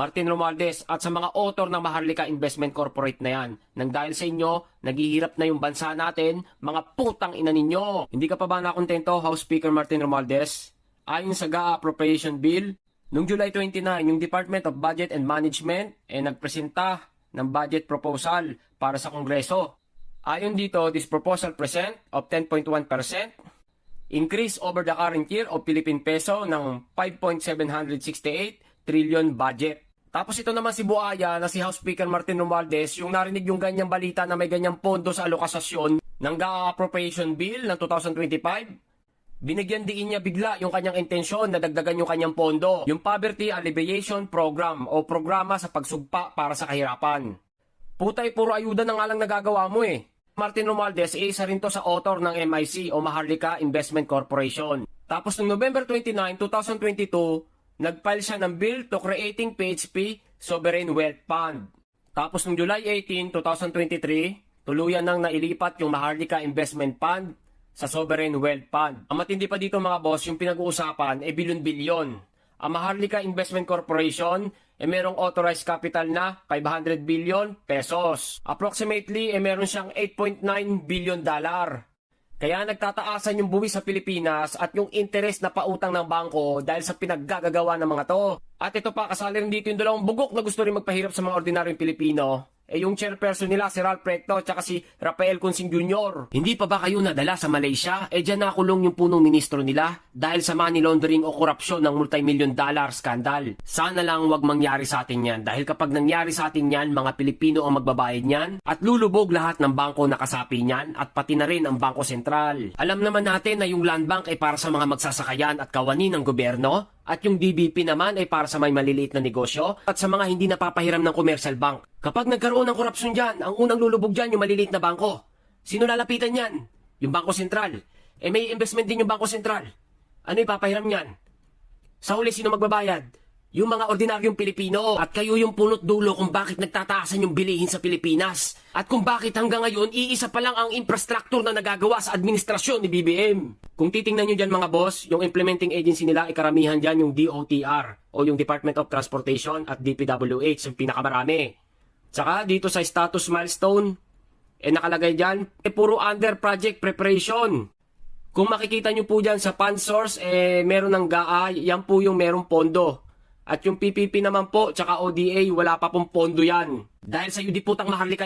Martin Romualdez at sa mga author ng Maharlika Investment Corporate na yan. Nang dahil sa inyo, naghihirap na yung bansa natin, mga putang ina ninyo. Hindi ka pa ba nakontento, House Speaker Martin Romualdez? Ayon sa GAA Appropriation Bill, noong July 29, yung Department of Budget and Management nagpresenta ng budget proposal para sa Kongreso. Ayon dito, this proposal present of 10.1% increase over the current year of Philippine peso ng 5.768 trillion budget. Tapos ito naman si Buaya na si House Speaker Martin Romualdez, yung narinig yung ganyang balita na may ganyang pondo sa alokasasyon ng GAA Appropriation Bill ng 2025, binigyan diin niya bigla yung kanyang intensyon na dagdagan yung kanyang pondo, yung Poverty Alleviation Program o programa sa pagsugpa para sa kahirapan. Putay, puro ayuda na nga lang nagagawa mo eh. Martin Romualdez, isa rin to sa author ng MIC o Maharlika Investment Corporation. Tapos noong November 29, 2022, nag-file siya ng bill to creating PHP Sovereign Wealth Fund. Tapos noong July 18, 2023, tuluyan nang nailipat yung Maharlika Investment Fund sa Sovereign Wealth Fund. Ang matindi pa dito mga boss, yung pinag-uusapan ay bilyon-bilyon. Ang Maharlika Investment Corporation merong authorized capital na 500 billion pesos. Approximately meron siyang 8.9 billion dollar. Kaya nagtataasan yung buwis sa Pilipinas at yung interest na pautang ng bangko dahil sa pinaggagawa ng mga to. At ito pa, kasali rin dito yung dalawang bugok na gusto rin magpahirap sa mga ordinaryong Pilipino. Yung chairperson nila, si Ralph Recto, at si Rafael Consing Jr. Hindi pa ba kayo nadala sa Malaysia? Dyan nakulong yung punong ministro nila dahil sa money laundering o korupsyon ng multi-million dollar scandal. Sana lang wag mangyari sa atin yan dahil kapag nangyari sa atin yan, mga Pilipino ang magbabayad niyan at lulubog lahat ng bangko na kasapi niyan at pati na rin ang Bangko Sentral. Alam naman natin na yung land bank ay para sa mga magsasakayan at kawani ng gobyerno at yung DBP naman ay para sa may maliliit na negosyo at sa mga hindi napapahiram ng commercial bank. Kapag nagkaroon ng korupsyon dyan, ang unang lulubog dyan yung maliliit na bangko. Sino lalapitan yan? Yung Bangko Sentral. May investment din yung Bangko Sentral. Ano ipapahiram niyan? Sa huli, sino magbabayad? Yung mga ordinaryong Pilipino. At kayo yung punot dulo kung bakit nagtataasan yung bilihin sa Pilipinas. At kung bakit hanggang ngayon, iisa pa lang ang infrastructure na nagagawa sa administrasyon ni BBM. Kung titingnan nyo dyan mga boss, yung implementing agency nila ay karamihan dyan yung DOTR o yung Department of Transportation at DPWH, yung pinakamarami. Tsaka dito sa status milestone, nakalagay dyan, puro under project preparation. Kung makikita nyo po dyan sa fund source, meron ng GAA, yan po yung merong pondo. At yung PPP naman po, tsaka ODA, wala pa pong pondo yan. Dahil sa UD putang Maharlika